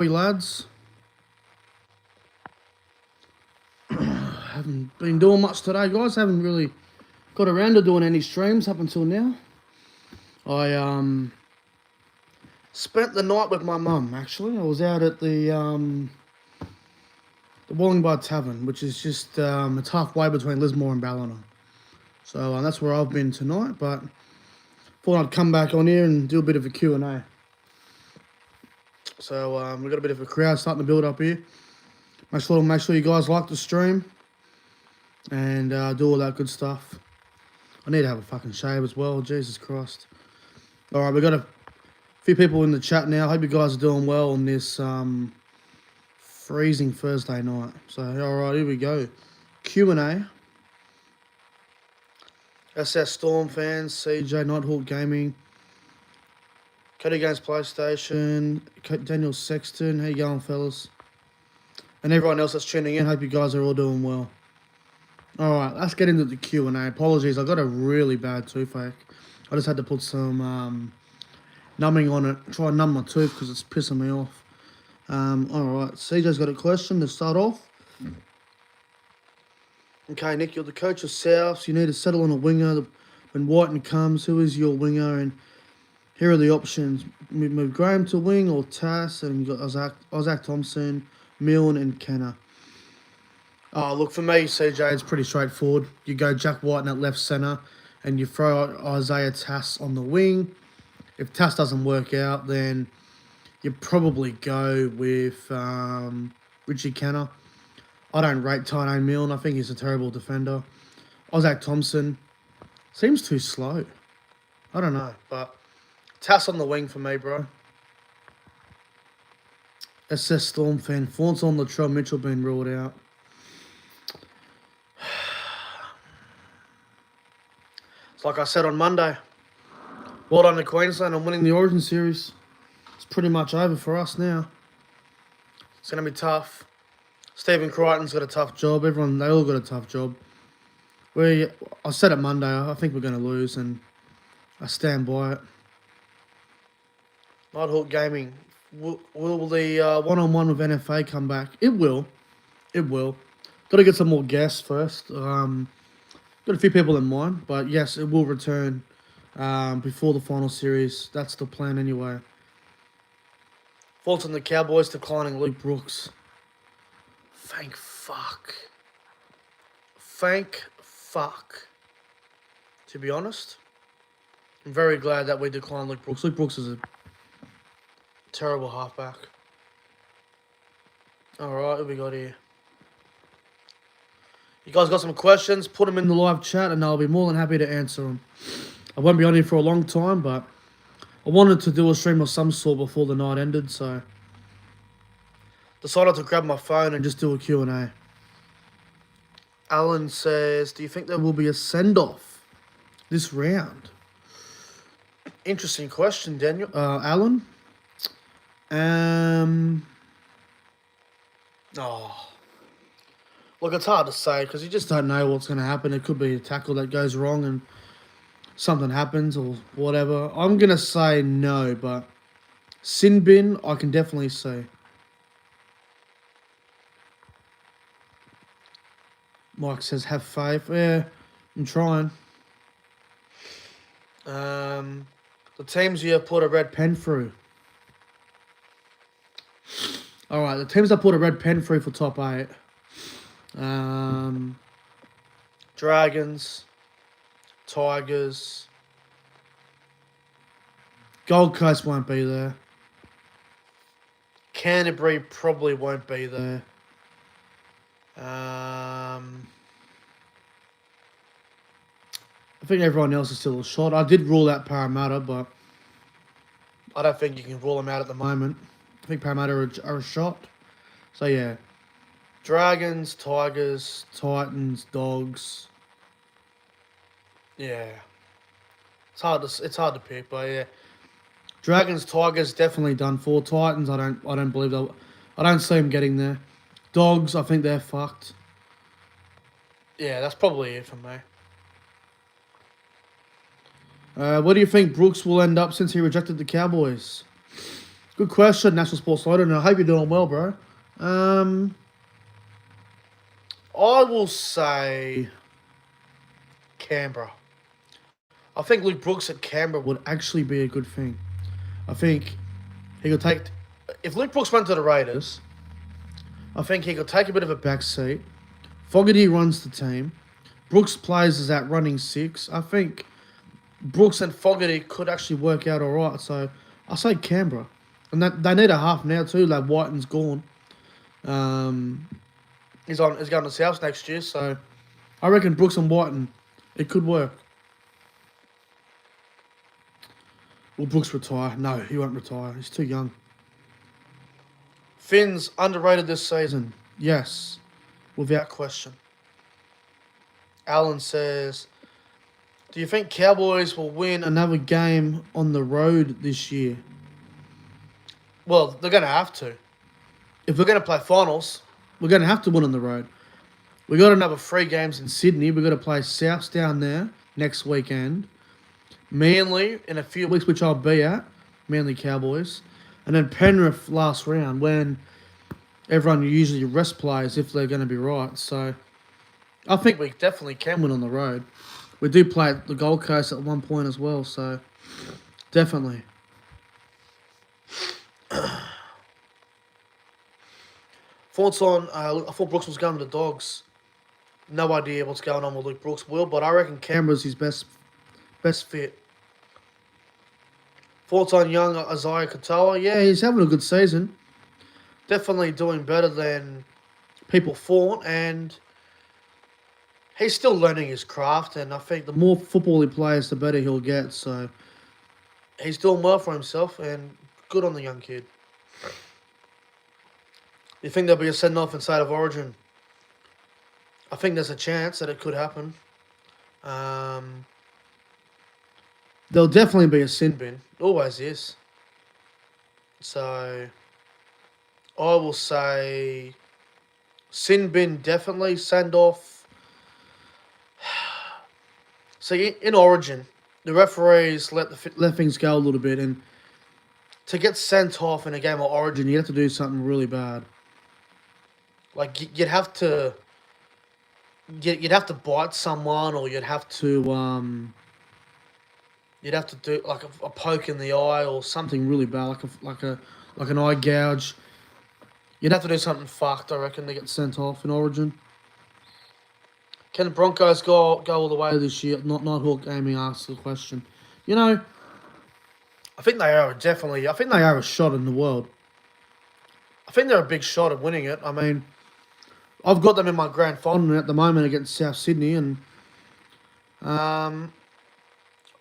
Hey lads, haven't been doing much today, guys. Haven't really got around to doing any streams up until now. I spent the night with my mum. Actually, I was out at the Wallingby Tavern, which is just it's halfway between Lismore and Ballina. So that's where I've been tonight. But thought I'd come back on here and do a bit of a Q&A. So we've got a bit of a crowd starting to build up here. Make sure you guys like the stream and do all that good stuff. I need to have a fucking shave as well. Jesus Christ. All right, we got a few people in the chat now. Hope you guys are doing well on this freezing Thursday night. So, all right, here we go. Q&A. SS Storm fans, CJ, Nighthawk Gaming, Cody Games PlayStation, Daniel Sexton. How you going, fellas? And everyone else that's tuning in, hope you guys are all doing well. All right, let's get into the Q&A. Apologies, I got a really bad toothache. I just had to put some numbing on it, try and numb my tooth because it's pissing me off. All right, CJ's got a question to start off. Okay, Nick, you're the coach of South. You need to settle on a winger. When Whiten comes, who is your winger? And here are the options. Move Graham to wing or Tass, and you've got Isaac Thompson, Milne and Kenner. Oh, look, for me, CJ, it's pretty straightforward. You go Jack Whiten at left centre and you throw Isaiah Tass on the wing. If Tass doesn't work out, then you probably go with Richie Kenner. I don't rate Tyrone Milne. I think he's a terrible defender. Isaac Thompson seems too slow. I don't know, but Tass on the wing for me, bro. SS Storm fan. Faunce on Latrell Mitchell been ruled out. It's like I said on Monday. Well done to Queensland on winning the Origin Series. It's pretty much over for us now. It's going to be tough. Stephen Crichton's got a tough job. They all got a tough job. I said it Monday, I think we're going to lose, and I stand by it. Nighthawk Gaming. Will the one-on-one with NFA come back? It will. It will. Got to get some more guests first. Got a few people in mind, but yes, it will return before the final series. That's the plan anyway. Faults on the Cowboys declining Luke Brooks. Thank fuck. Thank fuck. To be honest, I'm very glad that we declined Luke Brooks. Luke Brooks is a terrible halfback. Alright, what we got here? You guys got some questions? Put them in the live chat and I'll be more than happy to answer them. I won't be on here for a long time, but I wanted to do a stream of some sort before the night ended, so decided to grab my phone and just do a Q&A. Alan says, do you think there will be a send-off this round? Interesting question, Daniel. Alan? Look, it's hard to say because you just don't know what's going to happen. It could be a tackle that goes wrong and something happens or whatever. I'm going to say no, but sin bin, I can definitely see. Mike says, have faith. Yeah, I'm trying. The teams you have put a red pen through. All right, the teams that put a red pen through for top 8. Dragons, Tigers, Gold Coast won't be there. Canterbury probably won't be there. I think everyone else is still a shot. I did rule out Parramatta, but I don't think you can rule them out at the moment. I think Parramatta are a shot. So, yeah. Dragons, Tigers, Titans, Dogs. Yeah. It's hard to pick, but yeah. Dragons, Tigers definitely done for. Titans, I don't believe they'll. I don't see them getting there. Dogs, I think they're fucked. Yeah, that's probably it for me. Where do you think Brooks will end up since he rejected the Cowboys? Good question, National Sports Leader, and I hope you're doing well, bro. I will say Canberra. I think Luke Brooks at Canberra would actually be a good thing. I think he could take. If Luke Brooks went to the Raiders, I think he could take a bit of a back seat. Fogarty runs the team. Brooks plays as that running six. I think Brooks and Fogarty could actually work out all right. So I say Canberra, and that they need a half now too. Like Whiten's gone. He's going to South next year, so I reckon Brooks and Whiten, it could work. Will Brooks retire? No, he won't retire. He's too young. Finn's underrated this season. Yes, without question. Alan says, do you think Cowboys will win another game on the road this year? Well, they're going to have to. If we're going to play finals, we're going to have to win on the road. We got another 3 games in Sydney. We've got to play Souths down there next weekend. Manly in a few weeks, which I'll be at. Manly Cowboys. And then Penrith last round when everyone usually rest players if they're going to be right. So I think we definitely can win on the road. We do play at the Gold Coast at one point as well, so definitely. Thoughts on, I thought Brooks was going to the Dogs. No idea what's going on with Luke Brooks, but I reckon Canberra's his best fit. Thoughts on young Isaiah Katoa? Yeah, he's having a good season. Definitely doing better than people thought, and he's still learning his craft, and I think the more football he plays, the better he'll get, so he's doing well for himself, and good on the young kid. You think there'll be a send-off in State of Origin? I think there's a chance that it could happen. There'll definitely be a sin bin. Always is. So I will say sin bin definitely, send-off. See, in Origin, the referees let things go a little bit, and to get sent off in a game of Origin, you have to do something really bad. Like you'd have to bite someone, or you'd have to do like a poke in the eye or something really bad, like an eye gouge. You'd have to do something fucked, I reckon, to get sent off in Origin. Can the Broncos go all the way this year? Nighthawk Gaming asks the question. You know, I think they are definitely. I think they are a shot in the world. I think they're a big shot at winning it. I mean, I've got them in my grand final at the moment against South Sydney, and I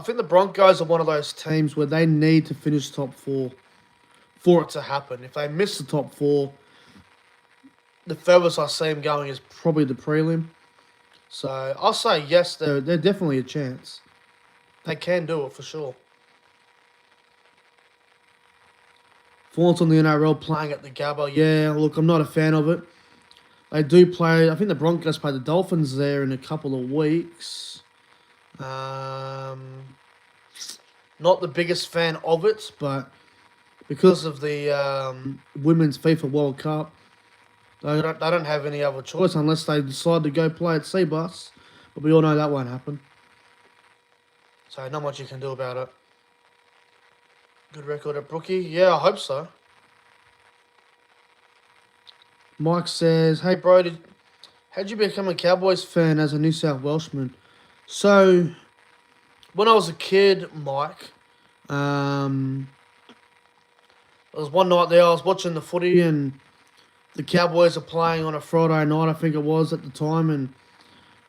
think the Broncos are one of those teams where they need to finish top 4 for it to happen. If they miss the top 4, the furthest I see them going is probably the prelim. So I'll say yes, they're definitely a chance. They can do it for sure. Thoughts on the NRL playing at the Gabba? Yeah, look, I'm not a fan of it. They do play, I think the Broncos play the Dolphins there in a couple of weeks. Not the biggest fan of it, but because of the Women's FIFA World Cup, they don't have any other choice unless they decide to go play at Seabus. But we all know that won't happen. So not much you can do about it. Good record at Brookie? Yeah, I hope so. Mike says, hey bro, how'd you become a Cowboys fan as a New South Welshman? So, when I was a kid, Mike, there was one night there, I was watching the footy and the Cowboys are playing on a Friday night, I think it was at the time, and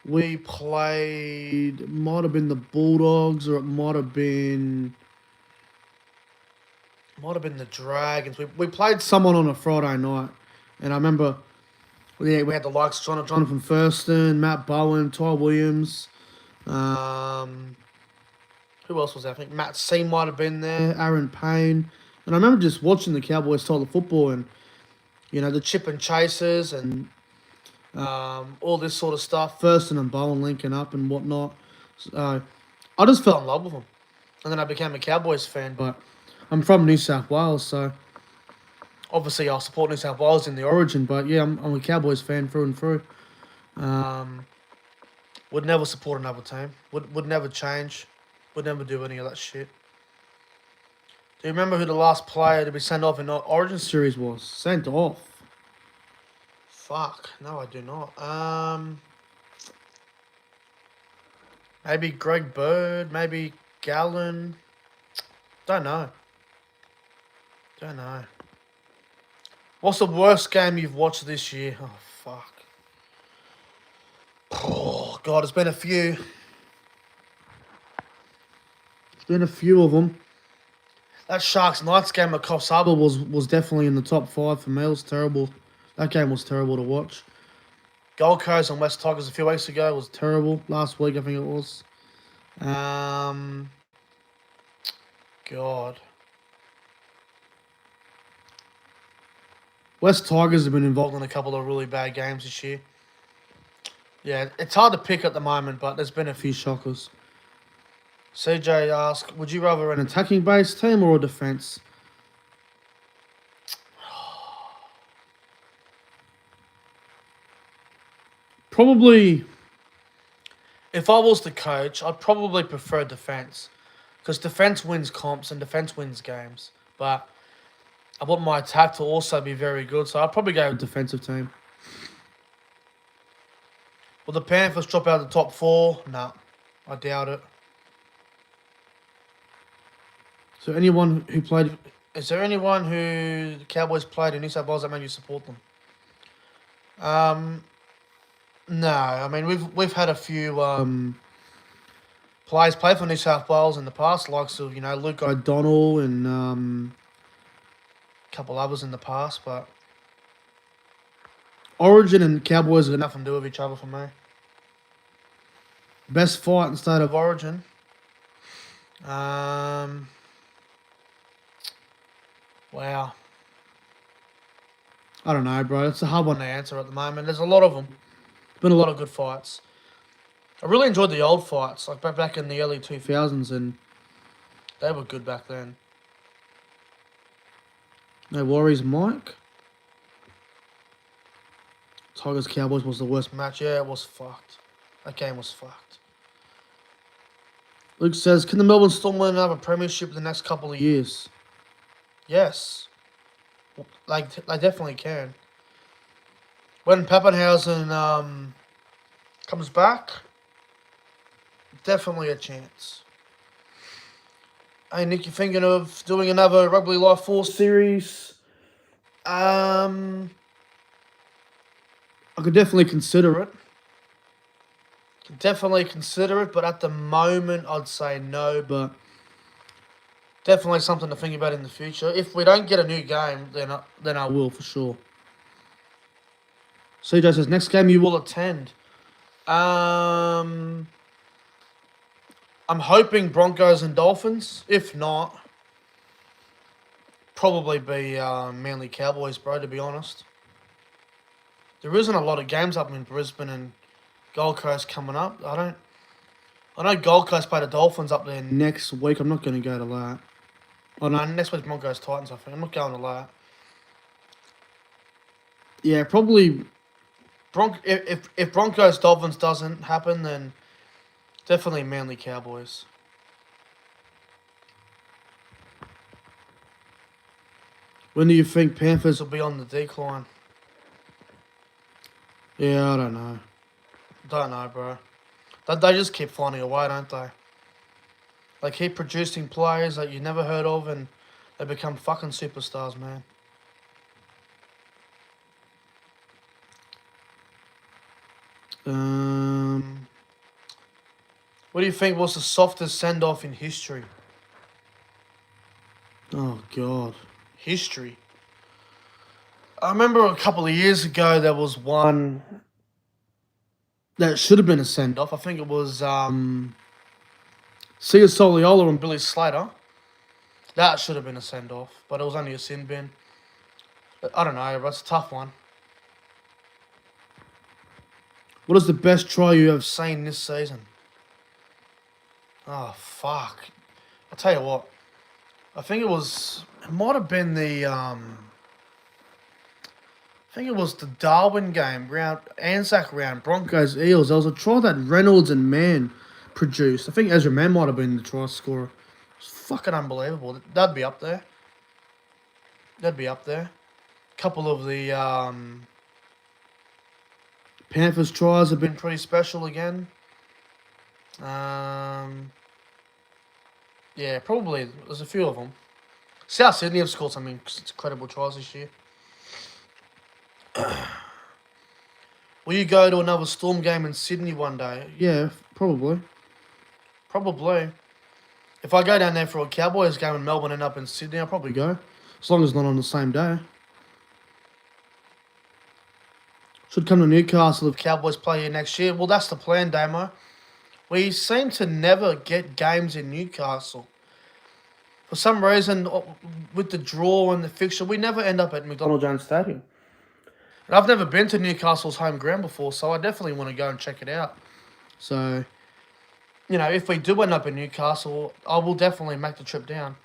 we played, it might have been the Bulldogs or it might have been the Dragons. We played someone on a Friday night. And I remember, we had the likes of Jonathan Thurston, Matt Bowen, Ty Williams. Who else was there? I think Matt C might have been there, Aaron Payne. And I remember just watching the Cowboys style of football and, you know, the chip and chasers and all this sort of stuff. Thurston and Bowen linking up and whatnot. So I just fell in love with them. And then I became a Cowboys fan. But I'm from New South Wales, so Obviously, I'll support New South Wales in the Origin, but yeah, I'm a Cowboys fan through and through. Would never support another team. Would never change. Would never do any of that shit. Do you remember who the last player to be sent off in the Origin series was? Sent off. Fuck. No, I do not. Maybe Greg Bird. Maybe Gallen. Don't know. Don't know. What's the worst game you've watched this year? Oh, fuck. Oh, God, there's been a few. There's been a few of them. That Sharks Knights game at Coffs Harbour was definitely in the top 5 for me. It was terrible. That game was terrible to watch. Gold Coast and West Tigers a few weeks ago was terrible. Last week, I think it was. God. West Tigers have been involved in a couple of really bad games this year. Yeah, it's hard to pick at the moment, but there's been a few shockers. CJ asked, would you rather an attacking-based team or a defence? Probably, if I was the coach, I'd probably prefer defence. Because defence wins comps and defence wins games. But I want my attack to also be very good, so I'd probably go with defensive team. Will the Panthers drop out of the top 4? No, I doubt it. So is there anyone who the Cowboys played in New South Wales that made you support them? No, I mean we've had a few players play for New South Wales in the past, likes of Luke O'Donnell and a couple others in the past, but Origin and Cowboys have got nothing to do with each other for me. Best fight in the state of Origin. Wow. I don't know, bro. It's a hard one to answer at the moment. There's a lot of them. There's been a lot of good fights. I really enjoyed the old fights, like back in the early 2000s, and they were good back then. No worries, Mike. Tigers Cowboys was the worst match. Yeah, it was fucked. That game was fucked. Luke says, can the Melbourne Storm win another premiership in the next couple of years? Yes. Like, they definitely can. When Pappenhausen comes back, definitely a chance. Hey, Nick, you thinking of doing another Rugby Life 4 series? I could definitely consider it. But at the moment, I'd say no, but definitely something to think about in the future. If we don't get a new game, then I will for sure. CJ says, next game you will attend. I'm hoping Broncos and Dolphins. If not, probably be Manly Cowboys, bro, to be honest. There isn't a lot of games up in Brisbane and Gold Coast coming up. I know Gold Coast play the Dolphins up there next week. I'm not going to go to that. Oh, no, next week's Broncos Titans, I think. I'm not going to that. Yeah, probably. If Broncos Dolphins doesn't happen, then definitely Manly Cowboys. When do you think Panthers will be on the decline? Yeah, I don't know. Don't know, bro. They just keep finding a way, don't they? They keep producing players that you never heard of, and they become fucking superstars, man. What do you think was the softest send-off in history? Oh, God. History. I remember a couple of years ago there was one that should have been a send-off. I think it was Sia Soliola and Billy Slater. That should have been a send-off, but it was only a sin bin. I don't know, that's a tough one. What is the best try you have seen this season? Oh, fuck. I'll tell you what. I think it might have been the I think it was the Darwin game, Anzac round, Broncos Eels. There was a try that Reynolds and Mann produced. I think Ezra Mann might have been the try scorer. It's fucking unbelievable. That'd be up there. That'd be up there. Couple of the Panthers tries have been pretty special again. Yeah, probably. There's a few of them. South Sydney have scored some incredible tries this year. Will you go to another Storm game in Sydney one day? Yeah, probably. Probably. If I go down there for a Cowboys game in Melbourne and up in Sydney, I'll probably go. As long as it's not on the same day. Should come to Newcastle if Cowboys play here next year. Well, that's the plan, Damo. We seem to never get games in Newcastle. For some reason, with the draw and the fixture, we never end up at McDonald Jones Stadium. And I've never been to Newcastle's home ground before, so I definitely want to go and check it out. So, you know, if we do end up in Newcastle, I will definitely make the trip down.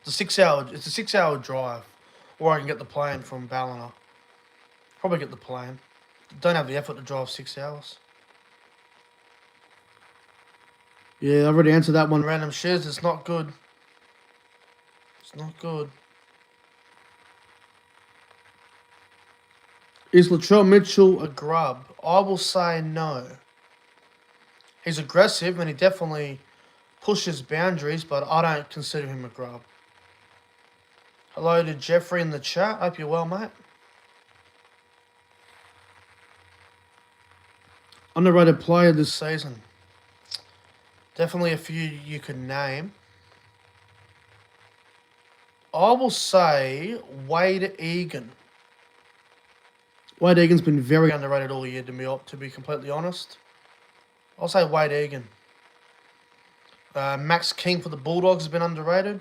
It's a 6-hour drive, or I can get the plane from Ballina. Probably get the plane. Don't have the effort to drive 6 hours. Yeah, I already answered that one. Random shares, it's not good. It's not good. Is Latrell Mitchell a grub? I will say no. He's aggressive and he definitely pushes boundaries, but I don't consider him a grub. Hello to Jeffrey in the chat. Hope you're well, mate. Underrated player this season. Definitely a few you could name. I will say Wade Egan. Wade Egan's been very underrated all year, to be completely honest. I'll say Wade Egan. Max King for the Bulldogs has been underrated.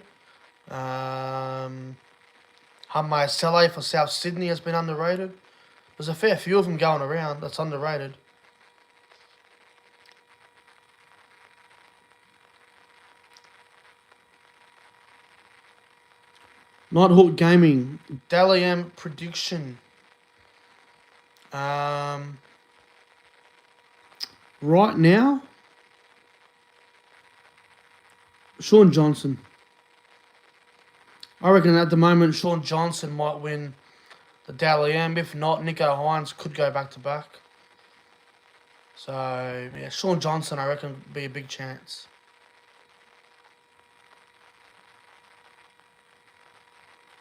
Hamai Saleh for South Sydney has been underrated. There's a fair few of them going around that's underrated. Nighthawk Gaming, Dally M prediction. Right now, Sean Johnson. I reckon at the moment Sean Johnson might win the Dally M. If not, Nico Hines could go back to back. So yeah, Sean Johnson I reckon would be a big chance.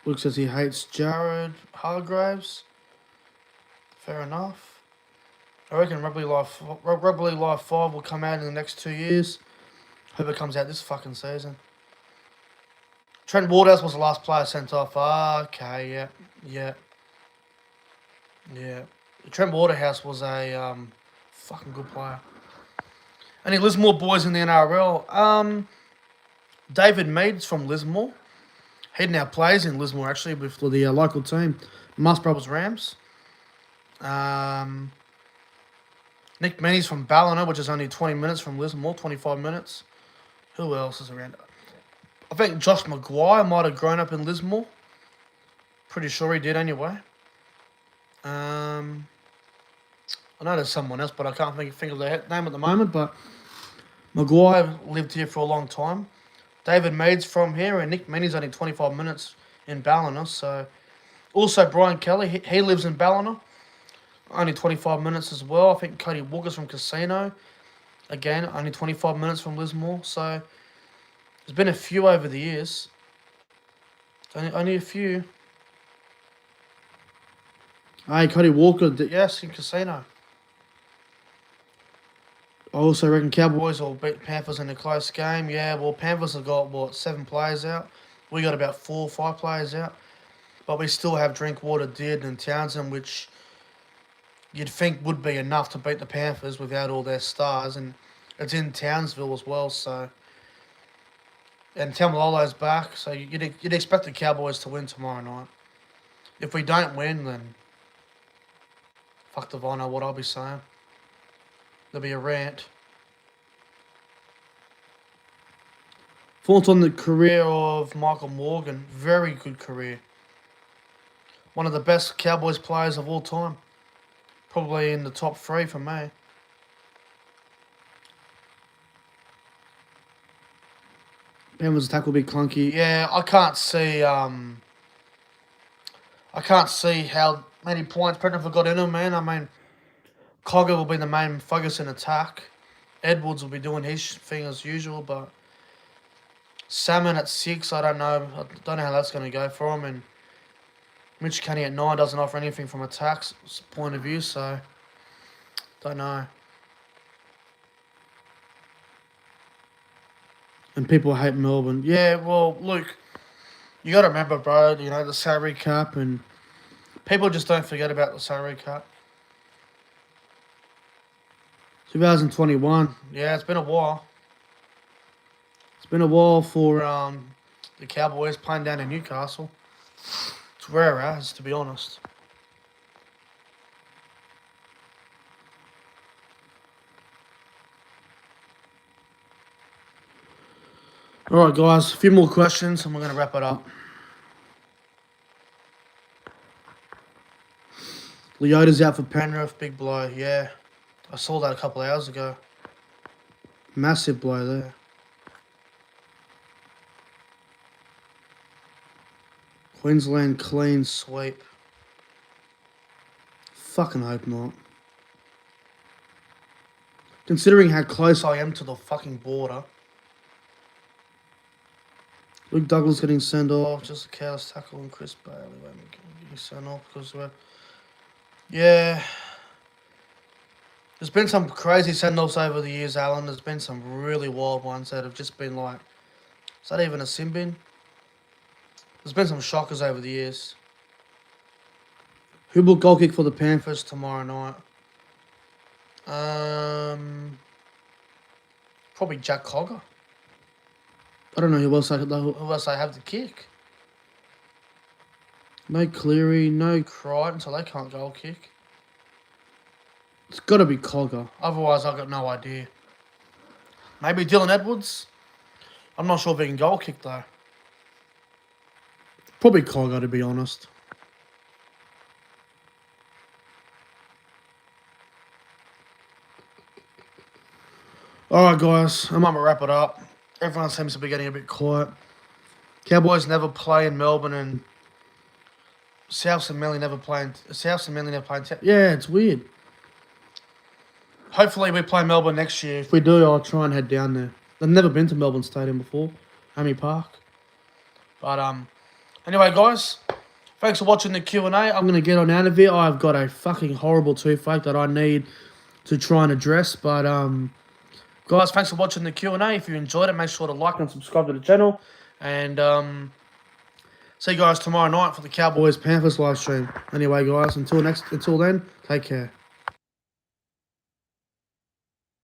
Luke says he hates Jared Hargraves. Fair enough. I reckon Rugby Live 5 will come out in the next 2 years. Hope it comes out this fucking season. Trent Waterhouse was the last player sent off. Okay, yeah. Trent Waterhouse was a fucking good player. Any Lismore boys in the NRL? David Mead's from Lismore. He now plays in Lismore, actually, with the local team, Mas Brothers Rams. Nick Meaney's from Ballina, which is only 20 minutes from Lismore, 25 minutes. Who else is around? I think Josh Maguire might have grown up in Lismore. Pretty sure he did anyway. I know there's someone else, but I can't think of their name at the moment. But Maguire lived here for a long time. David Mead's from here, and Nick Meaney's only 25 minutes in Ballina. So, also Brian Kelly, he lives in Ballina, only 25 minutes as well. I think Cody Walker's from Casino, again only 25 minutes from Lismore. So, there's been a few over the years. Only a few. Hey, Cody Walker, yes, in Casino. I also reckon Cowboys will beat Panthers in a close game. Yeah, well, Panthers have got, 7 players out. We got about 4 or 5 players out. But we still have Drinkwater, Dearden and Townsend, which you'd think would be enough to beat the Panthers without all their stars. And it's in Townsville as well, so... And Tamalolo's back, so you'd expect the Cowboys to win tomorrow night. If we don't win, then... Fuck the Vino, what I'll be saying. There'll be a rant. Thoughts on the career of Michael Morgan. Very good career. One of the best Cowboys players of all time. Probably in the top 3 for me. Panthers' attack will be clunky. Yeah, I can't see how many points Penrith got in them, man. I mean, Cogger will be the main focus in attack. Edwards will be doing his thing as usual, but Salmon at 6, I don't know. I don't know how that's going to go for him. And Mitch Kenny at 9 doesn't offer anything from attack's point of view, so don't know. And people hate Melbourne. Yeah, well, Luke, you got to remember, bro, the salary cap, and people just don't forget about the salary cap. 2021. Yeah, it's been a while. It's been a while for the Cowboys playing down in Newcastle. It's rare as, to be honest. All right, guys, a few more questions, and we're going to wrap it up. Leota's out for Penrith, big blow, yeah. I saw that a couple of hours ago. Massive blow there. Queensland clean sweep. Fucking hope not. Considering how close I am to the fucking border. Luke Douglas getting sent off. Just a careless tackle and Chris Bailey getting sent off because we're... Yeah. There's been some crazy send-offs over the years, Alan. There's been some really wild ones that have just been like... Is that even a sin bin? There's been some shockers over the years. Who will goal kick for the Panthers tomorrow night? Probably Jack Cogger. I don't know who else I have to kick. No Cleary, no Crichton, so they can't goal kick. It's got to be Cogger. Otherwise, I've got no idea. Maybe Dylan Edwards? I'm not sure if he can goal kick, though. Probably Cogger, to be honest. Alright, guys. I'm going to wrap it up. Everyone seems to be getting a bit quiet. Cowboys never play in Melbourne, and Souths and Manly never play. Yeah, it's weird. Hopefully we play Melbourne next year. If we do, I'll try and head down there. I've never been to Melbourne Stadium before. Hammy Park. But, anyway, guys, thanks for watching the Q&A. I'm going to get on out of here. I've got a fucking horrible toothache that I need to try and address. But, guys, thanks for watching the Q&A. If you enjoyed it, make sure to like and subscribe to the channel. And, see you guys tomorrow night for the Cowboys-Panthers live stream. Anyway, guys, until then, take care.